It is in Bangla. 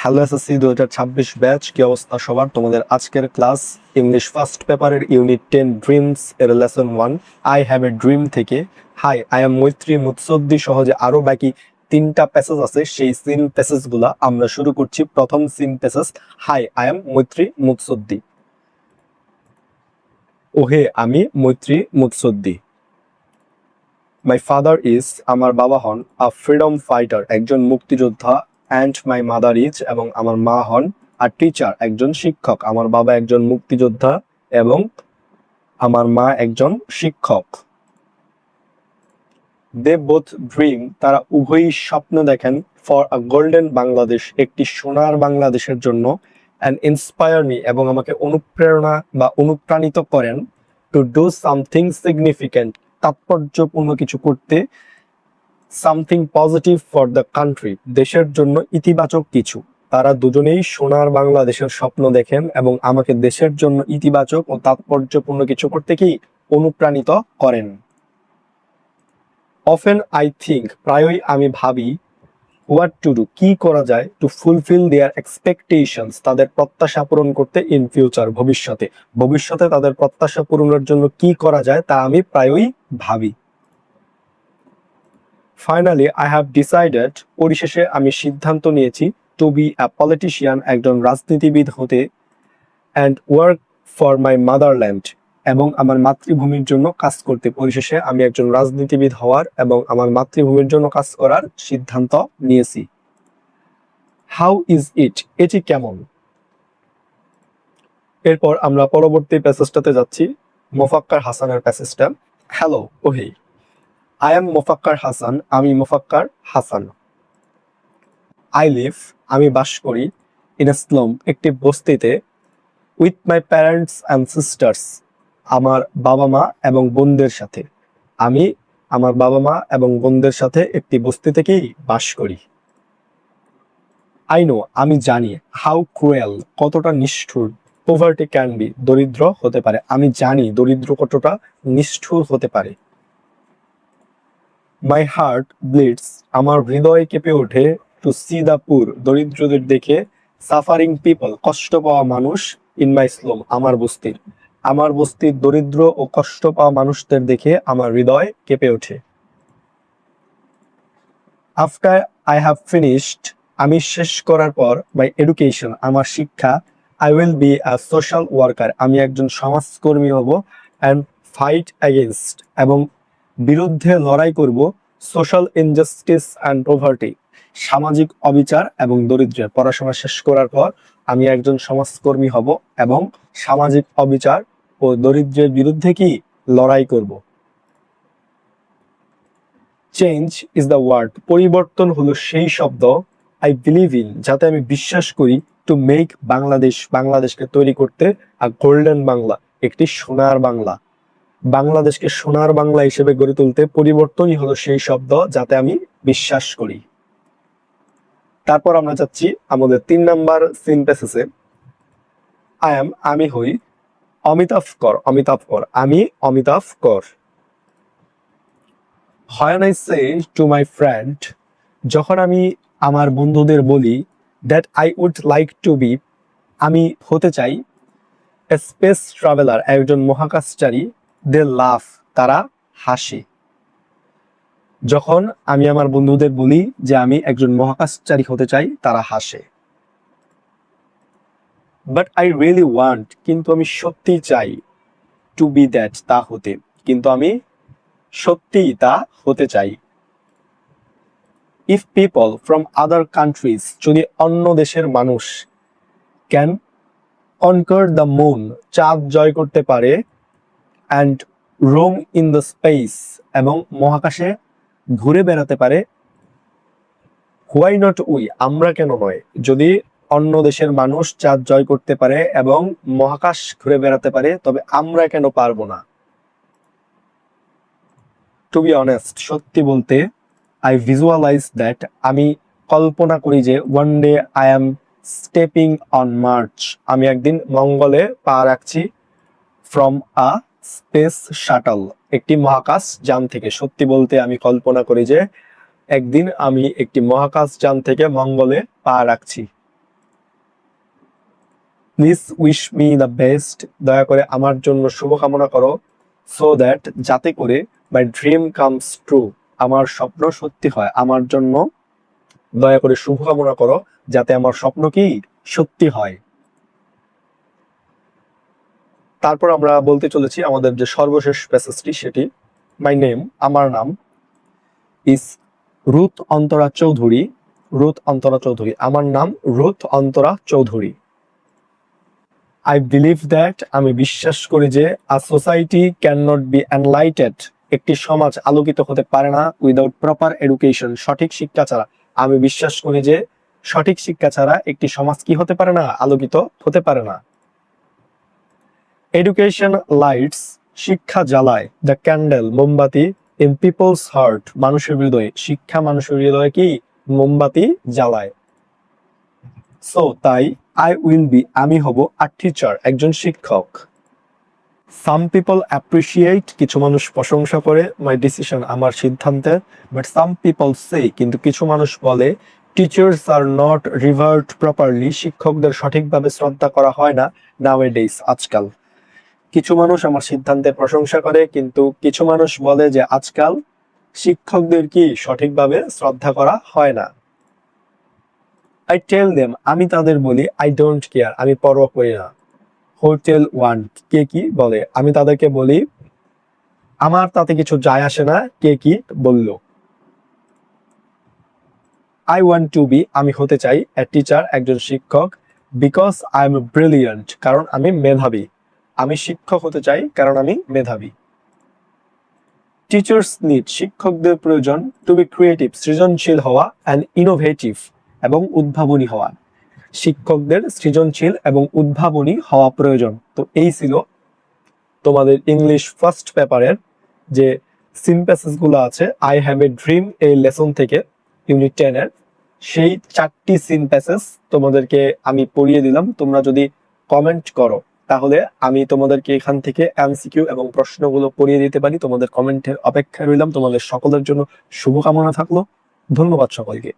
হ্যালো এসএসসি 2026 ব্যাচ, কি অবস্থা সবার? তোমাদের আজকের ক্লাস ইংলিশ ফার্স্ট পেপারের ইউনিট 10 ড্রিমস এর lesson 1 I have a dream থেকে। হাই, আই এম মৈত্রী মুৎসদ্দি সহ যে আরো বাকি 3টা প্যাসেজ আছে, সেই সিন প্যাসেজ গুলা আমরা শুরু করছি। প্রথম scene passage, hi, I am Maitri Mutsuddi. ওহে, আমি মৈত্রী মুৎসদ্দি। মাই ফাদার ইজ, আমার বাবা হন, আ ফ্রিডম ফাইটার, একজন মুক্তিযোদ্ধা, অ্যান্ড মাই মাদার ইজ, এবং আমার মা হন, আর টিচার, একজন শিক্ষক। আমার বাবা একজন মুক্তিযোদ্ধা এবং আমার মা একজন শিক্ষক। দে বোথ ড্রিম, তারা উভয়ই স্বপ্ন দেখেন, ফর আ গোল্ডেন বাংলাদেশ, একটি সোনার বাংলাদেশের জন্য, অ্যান্ড ইন্সপায়ার মি, এবং আমাকে অনুপ্রেরণা বা অনুপ্রাণিত করেন, টু ডু সামথিং সিগনিফিক্যান্ট, তাৎপর্যপূর্ণ কিছু করতে, something positive for the country, দেশের জন্য ইতিবাচক কিছু। তারা দুজনেই সোনার বাংলাদেশের স্বপ্ন দেখেন এবং আমাকে দেশের জন্য ইতিবাচক ও তাৎপর্যপূর্ণ কিছু করতে কি অনুপ্রাণিত করেন। অফেন আই থিঙ্ক, প্রায়ই আমি ভাবি, হোয়াট টু ডু, কি করা যায়, টু ফুলফিল দেয়ার এক্সপেকটেশনস, তাদের প্রত্যাশা পূরণ করতে, ইন ফিউচার, ভবিষ্যতে তাদের প্রত্যাশা পূরণের জন্য কি করা যায় তা আমি প্রায়ই ভাবি। ফাইনালি আই হ্যাভ ডিসাইডেড, পরিশেষে আমি সিদ্ধান্ত নিয়েছি, টু বি আ পলিটিশিয়ান, একজন রাজনীতিবিদ হতে, and work for my motherland, এবং আমার মাতৃভূমির জন্য কাজ করতে। পরিশেষে আমি একজন রাজনীতিবিদ হওয়ার এবং আমার মাতৃভূমির জন্য কাজ করার সিদ্ধান্ত নিয়েছি। হাউ ইজ ইট, এটি কেমন? এরপর আমরা পরবর্তী প্যাসেজটাতে যাচ্ছি, মোফাক্কার হাসানের প্যাসেজটা। হ্যালো, ওহে, আই এম মোফাক্কার হাসান, আমি মোফাক্কার হাসান। আই লিভ, আমি বাস করি, ইন এ স্লাম, একটি বস্তিতে, with my parents and sisters, আমার বাবা মা এবং বোনদের সাথে। আমি আমার বাবা মা এবং বোনদের সাথে একটি বস্তিতে কি বাস করি। আই নো, আমি জানি, হাউ ক্রুয়েল, কতটা নিষ্ঠুর, পভার্টি ক্যান বি, দরিদ্র হতে পারে। আমি জানি দরিদ্র কতটা নিষ্ঠুর হতে পারে। মাই হার্ট ব্লিডস, আমার হৃদয় কেঁপে ওঠে, টু সি দ্য পুর, দরিদ্রদের দেখে, সাফারিং পিপল, কষ্ট পাওয়া মানুষ, ইন মাই স্লাম, আমার বস্তির দরিদ্র ও কষ্ট পাওয়া মানুষদের দেখে আমার হৃদয় কেঁপে ওঠে। আফটার আই হ্যাভ ফিনিশড, আমি শেষ করার পর, মাই এডুকেশন, আমার শিক্ষা, I will be a social worker, আমি একজন সমাজকর্মী হব, অ্যান্ড ফাইট অ্যাগেনস্ট, এবং বিরুদ্ধে লড়াই করব, সোশ্যাল ইনজাস্টিস অ্যান্ড পভার্টি, সামাজিক অবিচার এবং দরিদ্রের। পড়াশোনা শেষ করার পর আমি একজন সমাজকর্মী হব এবং সামাজিক অবিচার ও দরিদ্রের বিরুদ্ধে কি লড়াই করব। চেঞ্জ ইজ দ্য ওয়ার্ড, পরিবর্তন হলো সেই শব্দ, আই বিলিভ ইন, যাতে আমি বিশ্বাস করি, টু মেক বাংলাদেশ, বাংলাদেশকে তৈরি করতে, আর গোল্ডেন বাংলা, একটি সোনার বাংলা, বাংলাদেশকে সোনার বাংলা হিসেবে গড়ে তুলতে পরিবর্তনই হলো সেই শব্দ যাতে আমি বিশ্বাস করি। তারপর আমরা যাচ্ছি আমাদের 3 নাম্বার সিন প্যাসেজে। আই এম, আমি হই, অমিতাভ কর, আমি অমিতাভ কর। When I say to my friend, যখন আমি আমার বন্ধুদের বলি, that I would like to be, আমি হতে চাই, a space traveler, একজন মহাকাশচারী, they laugh, তারা হাসে। যখন আমি আমার বন্ধুদের বলি যে আমি একজন মহাকাশচারী হতে চাই, তারা হাসে। But I really want, কিন্তু আমি সত্যি চাই, to be that, তা হতে, কিন্তু আমি সত্যিই তা হতে চাই। If people from other countries, যদি অন্য দেশের মানুষ, can conquer the moon, চাঁদ জয় করতে পারে, and roam in the space, এবং মহাকাশে ঘুরে বেড়াতে পারে, why not we, আমরা কেন নয়? যদি অন্য দেশের মানুষ চাঁদ জয় করতে পারে এবং মহাকাশ ঘুরে বেড়াতে পারে, তবে আমরা কেন পারবো না? টু বি অনেস্ট, সত্যি বলতে, আই ভিজুয়ালাইজ দ্যাট, আমি কল্পনা করি যে, one day I am stepping on March, আমি একদিন মঙ্গলে পা রাখছি, ফ্রম আ স্পেস শাটল, একটি মহাকাশ যান থেকে। সত্যি বলতে আমি কল্পনা করি যে একদিন আমি একটি মহাকাশ যান থেকে মঙ্গলে পা রাখছি। Please wish me the best, দয়া করে আমার জন্য শুভকামনা করো। সো দ্যাট, যাতে করে মাই ড্রিম কামস ট্রু, আমার স্বপ্ন সত্যি হয়। আমার জন্য দয়া করে শুভকামনা করো যাতে আমার স্বপ্ন কি সত্যি হয়। তারপর আমরা বলতে চলেছি আমাদের যে সর্বশেষ প্যাসেজটি, সেটি মাই নেম, আমার নাম, is Ruth Antara Chowdhury. Ruth Antara Chowdhury, আমার নাম Ruth Antara Chowdhury. I believe that, আমি বিশ্বাস করি যে a society can not be enlightened, একটি সমাজ আলোকিত হতে পারে না উইদাউট প্রপার এডুকেশন, সঠিক শিক্ষা ছাড়া। আমি বিশ্বাস করি যে সঠিক শিক্ষা ছাড়া একটি সমাজ কি হতে পারে না, আলোকিত হতে পারে না। এডুকেশন লাইটস, শিক্ষা জ্বালায়, দ্য ক্যান্ডেল, মোমবাতি, ইন পিপলস হার্ট, মানুষের হৃদয়ে, শিক্ষা মানুষের হৃদয়ে কি মোমবাতি জ্বালায়। সো তাই, আই উইল বি, আমি হব, আ টিচার, একজন শিক্ষক। সাম পিপল অ্যাপ্রিসিয়েট, কিছু মানুষ প্রশংসা করে, মাই ডিসিশন, আমার সিদ্ধান্তে, বাট সাম পিপল সে, কিন্তু কিছু মানুষ বলে, টিচার্স আর নট রিভার্ড প্রপারলি, শিক্ষকদের সঠিকভাবে শ্রদ্ধা করা হয় না নাওয়েডেজ, আজকাল। কিছু মানুষ আমার সিদ্ধান্তের প্রশংসা করে, কিন্তু কিছু মানুষ বলে যে আজকাল শিক্ষকদের কি সঠিকভাবে শ্রদ্ধা করা হয় না। আই টেল দেম, আমি তাদের বলি, আই ডোন্ট কেয়ার, আমি পরোয়া করি না। হু টেল ওয়ান, কে কি বলে, আমি তাদেরকে বলি আমার তাতে কিছু যায় আসে না কে কি বলল। আই ওয়ান্ট টু বি, আমি হতে চাই, এ টিচার, একজন শিক্ষক, বিকজ আই এম ব্রিলিয়ান্ট, কারণ আমি মেধাবী। আমি শিক্ষক হতে চাই কারণ আমি মেধাবী। টিচার্স নিড, শিক্ষকদের প্রয়োজন, টু বি ক্রিয়েটিভ, সৃজনশীল হওয়া, অ্যান্ড ইনোভেটিভ, এবং উদ্ভাবনী হওয়া। শিক্ষকদের সৃজনশীল এবং উদ্ভাবনী হওয়া প্রয়োজন। তো এই ছিল তোমাদের ইংলিশ ফার্স্ট পেপারের যে সিন প্যাসেজ গুলো আছে আই হ্যাভ এ ড্রিম এই লেসন থেকে, ইউনিট 10 এর, সেই 4টি সিন প্যাসেজ তোমাদেরকে আমি পড়িয়ে দিলাম। তোমরা যদি কমেন্ট করো তাহলে আমি তোমাদেরকে এখান থেকে এমসিকিউ এবং প্রশ্নগুলো পড়িয়ে দিতে পারি। তোমাদের কমেন্টের অপেক্ষায় রইলাম। তোমাদের সকলের জন্য শুভকামনা থাকলো। ধন্যবাদ সকলকে।